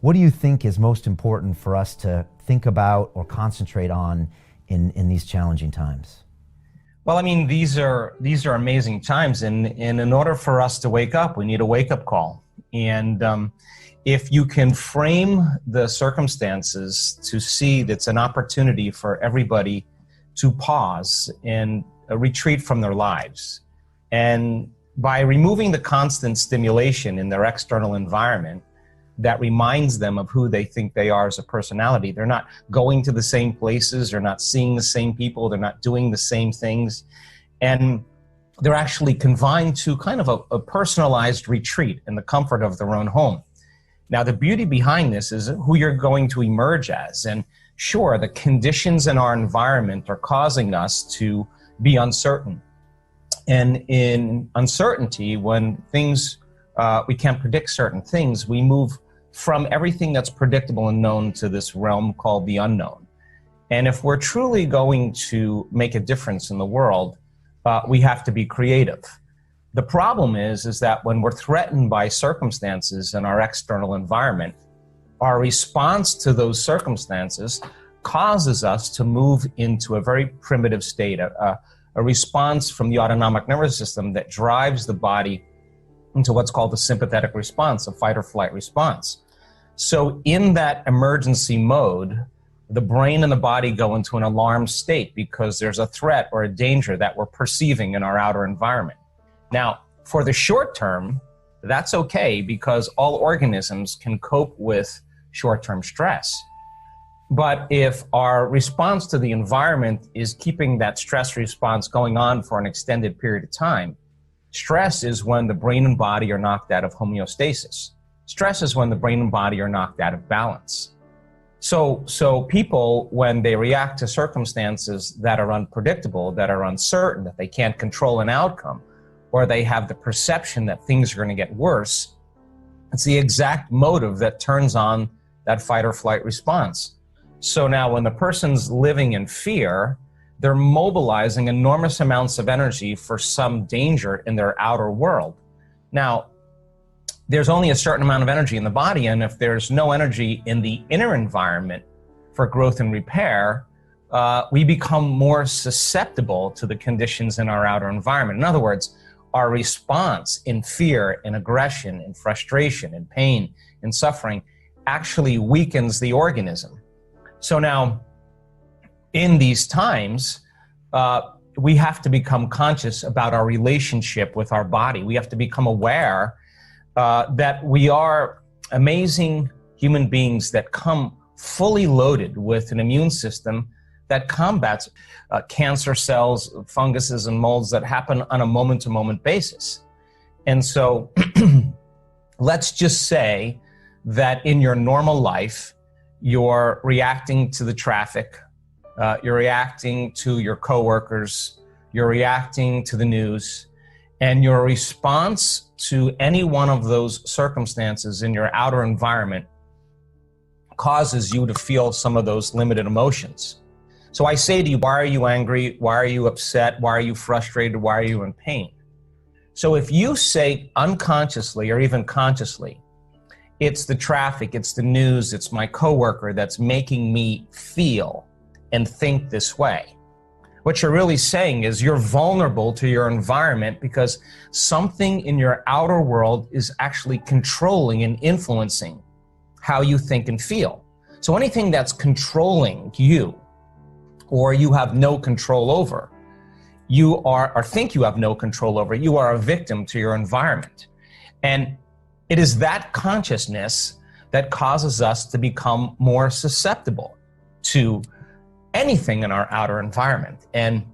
What do you think is most important for us to think about or concentrate on in these challenging times? Well, I mean, these are amazing times, and in order for us to wake up, we need a wake-up call. And if you can frame the circumstances to see that's an opportunity for everybody to pause and retreat from their lives, and by removing the constant stimulation in their external environment that reminds them of who they think they are as a personality. They're not going to the same places, they're not seeing the same people, they're not doing the same things, and they're actually confined to kind of a personalized retreat in the comfort of their own home. Now, the beauty behind this is who you're going to emerge as. And sure, the conditions in our environment are causing us to be uncertain. And in uncertainty, when things, we can't predict certain things, we move from everything that's predictable and known to this realm called the unknown. And if we're truly going to make a difference in the world, we have to be creative. The problem is that when we're threatened by circumstances in our external environment, our response to those circumstances causes us to move into a very primitive state, a response from the autonomic nervous system that drives the body into what's called the sympathetic response, a fight or flight response. So in that emergency mode, the brain and the body go into an alarm state because there's a threat or a danger that we're perceiving in our outer environment. Now, for the short term, that's okay because all organisms can cope with short-term stress. But if our response to the environment is keeping that stress response going on for an extended period of time, stress is when the brain and body are knocked out of homeostasis. Stress is when the brain and body are knocked out of balance. So people, when they react to circumstances that are unpredictable, that are uncertain, that they can't control an outcome, or they have the perception that things are going to get worse, it's the exact motive that turns on that fight or flight response. So now when the person's living in fear, they're mobilizing enormous amounts of energy for some danger in their outer world. Now, there's only a certain amount of energy in the body, and if there's no energy in the inner environment for growth and repair, we become more susceptible to the conditions in our outer environment. In other words, our response in fear, in aggression, in frustration, in pain, in suffering actually weakens the organism. So now, in these times, we have to become conscious about our relationship with our body. We have to become aware that we are amazing human beings that come fully loaded with an immune system that combats cancer cells, funguses, and molds that happen on a moment-to-moment basis. And so let's just say that in your normal life, you're reacting to the traffic, you're reacting to your coworkers, you're reacting to the news, and your response to any one of those circumstances in your outer environment causes you to feel some of those limited emotions. So I say to you, why are you angry? Why are you upset? Why are you frustrated? Why are you in pain? So if you say unconsciously or even consciously, it's the traffic, it's the news, it's my coworker that's making me feel and think this way, what you're really saying is you're vulnerable to your environment because something in your outer world is actually controlling and influencing how you think and feel. So anything that's controlling you or you have no control over, you are, or think you have no control over, you are a victim to your environment. And it is that consciousness that causes us to become more susceptible to anything in our outer environment. And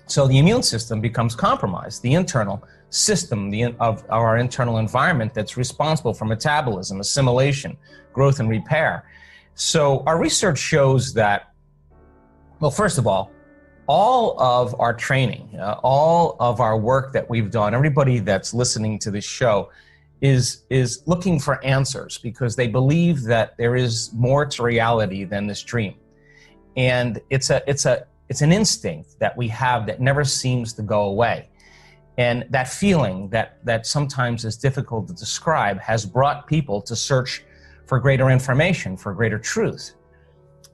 so the immune system becomes compromised, the internal system of our internal environment that's responsible for metabolism, assimilation, growth, and repair. So our research shows that, well, first of all of our training, all of our work that we've done, everybody that's listening to this show is looking for answers because they believe that there is more to reality than this dream. And it's an instinct that we have that never seems to go away. And that feeling that sometimes is difficult to describe has brought people to search for greater information, for greater truth.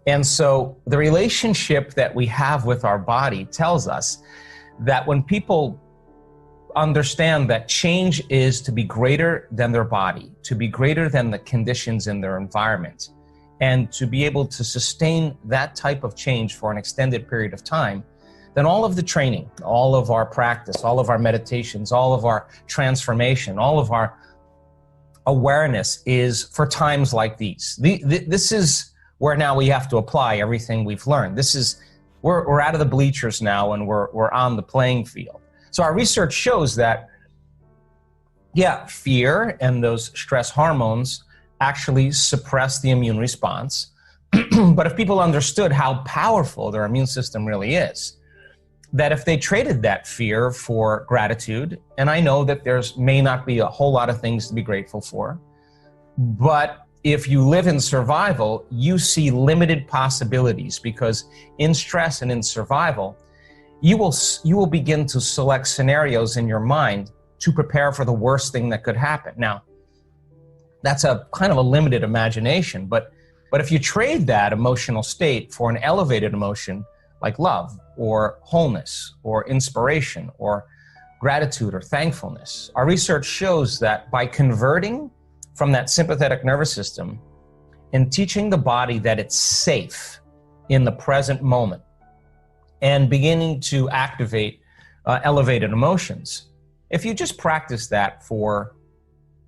And so the relationship that we have with our body tells us that when people understand that change is to be greater than their body, to be greater than the conditions in their environment, and to be able to sustain that type of change for an extended period of time, then all of the training, all of our practice, all of our meditations, all of our transformation, all of our awareness is for times like these. This is where now we have to apply everything we've learned. We're out of the bleachers now and we're on the playing field. So our research shows that, yeah, fear and those stress hormones actually suppress the immune response. But if people understood how powerful their immune system really is, that if they traded that fear for gratitude, and I know that may not be a whole lot of things to be grateful for, but if you live in survival, you see limited possibilities, because in stress and in survival, you will begin to select scenarios in your mind to prepare for the worst thing that could happen. Now, that's a kind of a limited imagination, but if you trade that emotional state for an elevated emotion like love or wholeness or inspiration or gratitude or thankfulness, our research shows that by converting from that sympathetic nervous system and teaching the body that it's safe in the present moment and beginning to activate elevated emotions, if you just practice that for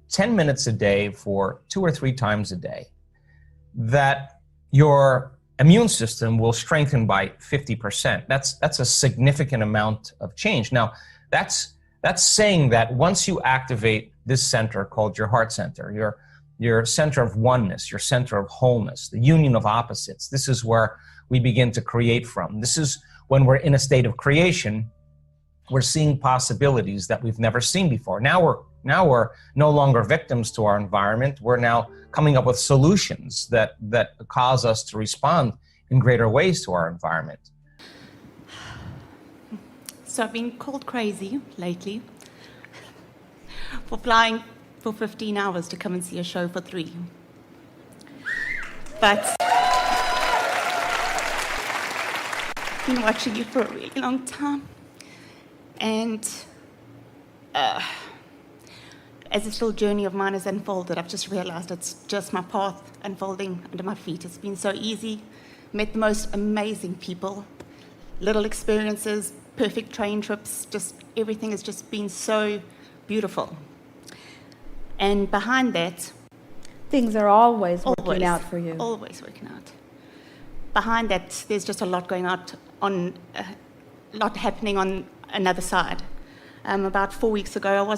10 minutes a day for 2 or 3 times a day, that your immune system will strengthen by 50%. That's a significant amount of change. Now, that's saying that once you activate this center called your heart center, your center of oneness, your center of wholeness, the union of opposites, this is where we begin to create from. This is when we're in a state of creation, we're seeing possibilities that we've never seen before. Now we're no longer victims to our environment. We're now coming up with solutions that cause us to respond in greater ways to our environment. So I've been called crazy lately for flying for 15 hours to come and see a show for 3. But I've been watching you for a really long time. And as this little journey of mine has unfolded, I've just realized it's just my path unfolding under my feet. It's been so easy. Met the most amazing people, little experiences, perfect train trips, just everything has just been so beautiful. And behind that, things are always working out for you. Always working out. Behind that, there's just a lot going on, a lot happening on another side. About 4 weeks ago,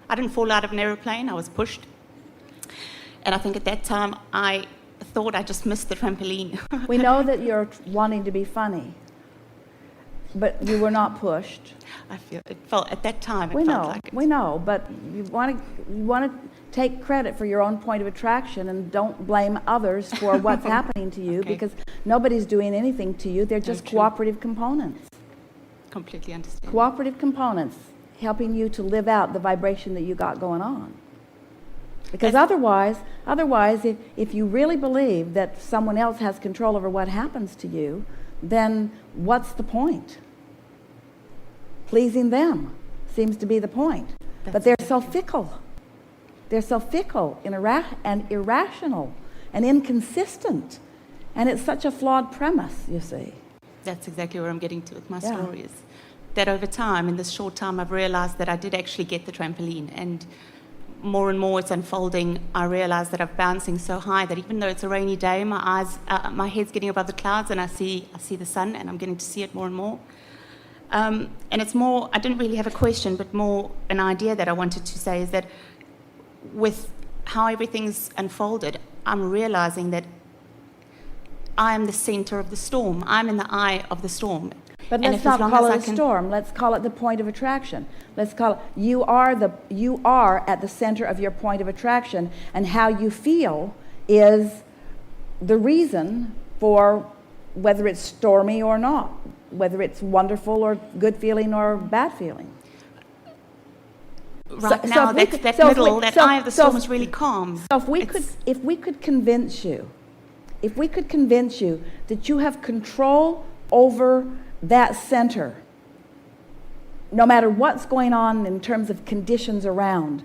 I didn't fall out of an aeroplane, I was pushed. And I think at that time, I thought I just missed the trampoline. We know that you're wanting to be funny, but you were not pushed. It felt like it. We know, but you want to take credit for your own point of attraction and don't blame others for what's happening to you, because nobody's doing anything to you. They're just cooperative components. Completely understand. Cooperative components helping you to live out the vibration that you got going on. Because otherwise, if you really believe that someone else has control over what happens to you, then what's the point? Pleasing them seems to be the point. But they're so fickle. They're so fickle and irrational and inconsistent. And it's such a flawed premise, you see. That's exactly where I'm getting to with my story, is that over time, in this short time, I've realized that I did actually get the trampoline, and more and more it's unfolding. I realize that I'm bouncing so high that even though it's a rainy day, my head's getting above the clouds, and I see the sun, and I'm getting to see it more and more. And it's more, I didn't really have a question, but more an idea that I wanted to say is that with how everything's unfolded, I'm realizing that I am the center of the storm. I'm in the eye of the storm. But let's not call it a storm. Let's call it the point of attraction. Let's call it, you are at the center of your point of attraction, and how you feel is the reason for whether it's stormy or not, whether it's wonderful or good feeling or bad feeling. right So now, if we that, could- that so if middle, we- that so- eye of the so storm if- is really calm. So if we could convince you, that you have control over that center, no matter what's going on in terms of conditions around,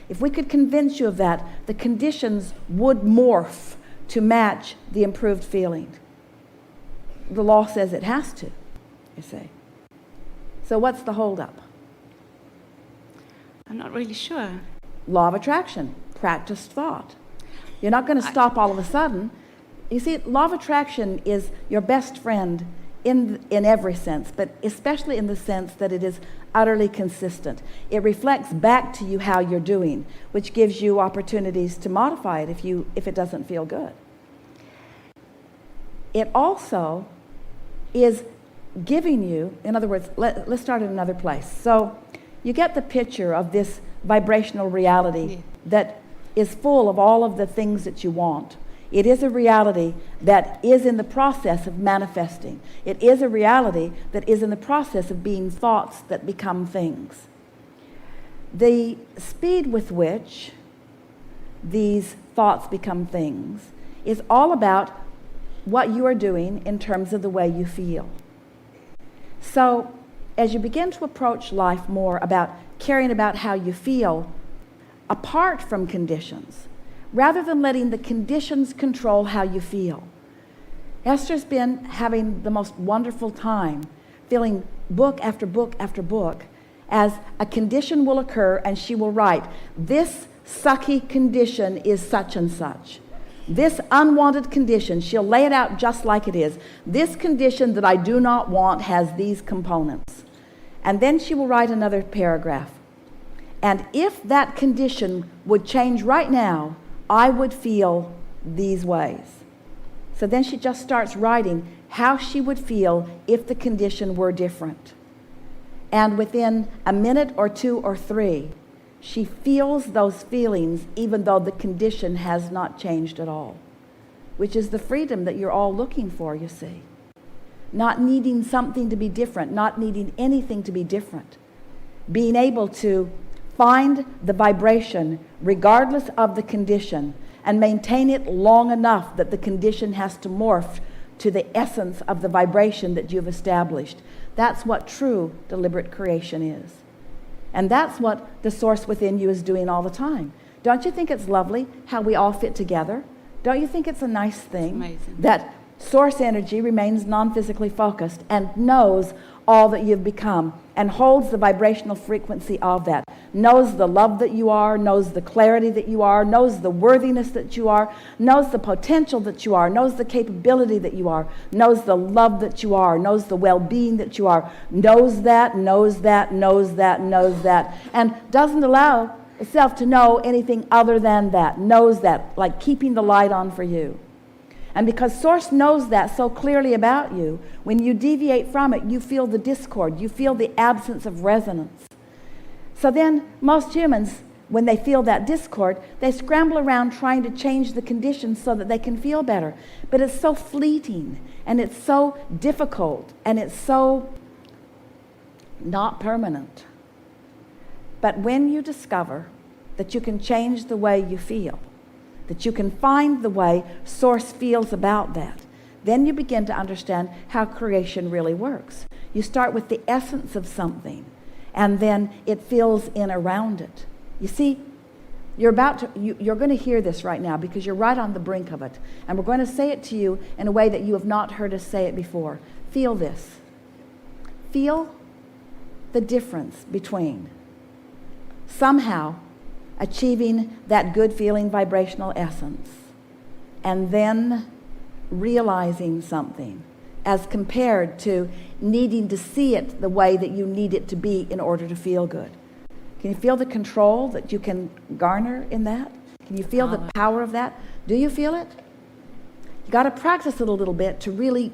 if we could convince you of that, the conditions would morph to match the improved feeling. The law says it has to, you see. So what's the holdup? I'm not really sure. Law of attraction, practiced thought. You're not going to stop all of a sudden. You see, law of attraction is your best friend in every sense, but especially in the sense that it is utterly consistent. It reflects back to you how you're doing, which gives you opportunities to modify it if it doesn't feel good. It also is giving you, in other words, let's start at another place. So you get the picture of this vibrational reality that is full of all of the things that you want. It is a reality that is in the process of manifesting. It is a reality that is in the process of being thoughts that become things. The speed with which these thoughts become things is all about what you are doing in terms of the way you feel. So as you begin to approach life more about caring about how you feel apart from conditions, rather than letting the conditions control how you feel. Esther's been having the most wonderful time filling book after book after book as a condition will occur and she will write, this sucky condition is such and such. This unwanted condition, she'll lay it out just like it is. This condition that I do not want has these components. And then she will write another paragraph. And if that condition would change right now, I would feel these ways. So then she just starts writing how she would feel if the condition were different. And within a minute or two or three, she feels those feelings even though the condition has not changed at all, which is the freedom that you're all looking for, you see. Not needing something to be different, not needing anything to be different. Being able to find the vibration regardless of the condition and maintain it long enough that the condition has to morph to the essence of the vibration that you've established. That's what true deliberate creation is. And that's what the source within you is doing all the time. Don't you think it's lovely how we all fit together? Don't you think it's a nice thing that source energy remains non-physically focused and knows all that you've become and holds the vibrational frequency of that, knows the love that you are, knows the clarity that you are, knows the worthiness that you are, knows the potential that you are, knows the capability that you are, knows the love that you are, knows the well-being that you are, knows that, and doesn't allow itself to know anything other than that, knows that, like keeping the light on for you. And because Source knows that so clearly about you, when you deviate from it, you feel the discord, you feel the absence of resonance. So then most humans, when they feel that discord, they scramble around trying to change the conditions so that they can feel better. But it's so fleeting, and it's so difficult, and it's so not permanent. But when you discover that you can change the way you feel, that you can find the way Source feels about that, then you begin to understand how creation really works. You start with the essence of something, and then it fills in around it. You see, you're going to hear this right now because you're right on the brink of it. And we're going to say it to you in a way that you have not heard us say it before. Feel this. Feel the difference between somehow achieving that good feeling vibrational essence and then realizing something as compared to needing to see it the way that you need it to be in order to feel good. Can you feel the control that you can garner in that? Can you feel the power of that? Do you feel it? You got to practice it a little bit to really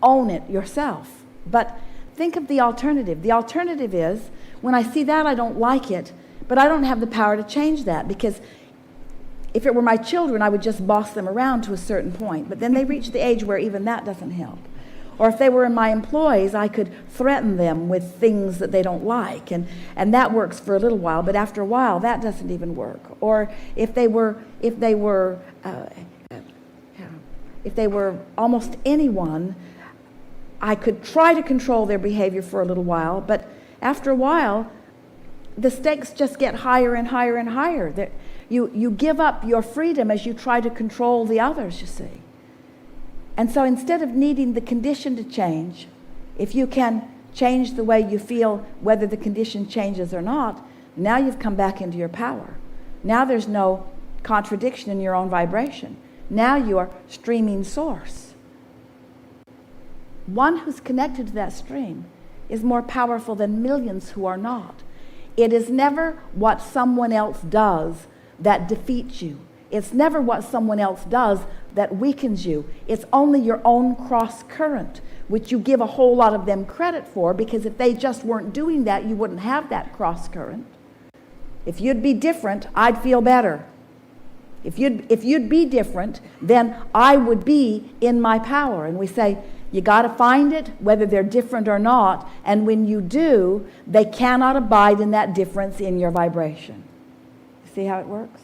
own it yourself. But think of the alternative. The alternative is, when I see that, I don't like it, but I don't have the power to change that, because if it were my children, I would just boss them around to a certain point. But then they reach the age where even that doesn't help. Or if they were my employees, I could threaten them with things that they don't like. And that works for a little while, but after a while, that doesn't even work. Or if they were almost anyone, I could try to control their behavior for a little while, but after a while, the stakes just get higher and higher and higher. You give up your freedom as you try to control the others, you see. And so instead of needing the condition to change, if you can change the way you feel, whether the condition changes or not, now you've come back into your power. Now there's no contradiction in your own vibration. Now you are streaming source. One who's connected to that stream is more powerful than millions who are not. It is never what someone else does that defeats you. It's never what someone else does that weakens you. It's only your own cross current, which you give a whole lot of them credit for, because if they just weren't doing that, you wouldn't have that cross current. If you'd be different, I'd feel better. If you'd be different, then I would be in my power. And we say, you got to find it, whether they're different or not. And when you do, they cannot abide in that difference in your vibration. See how it works?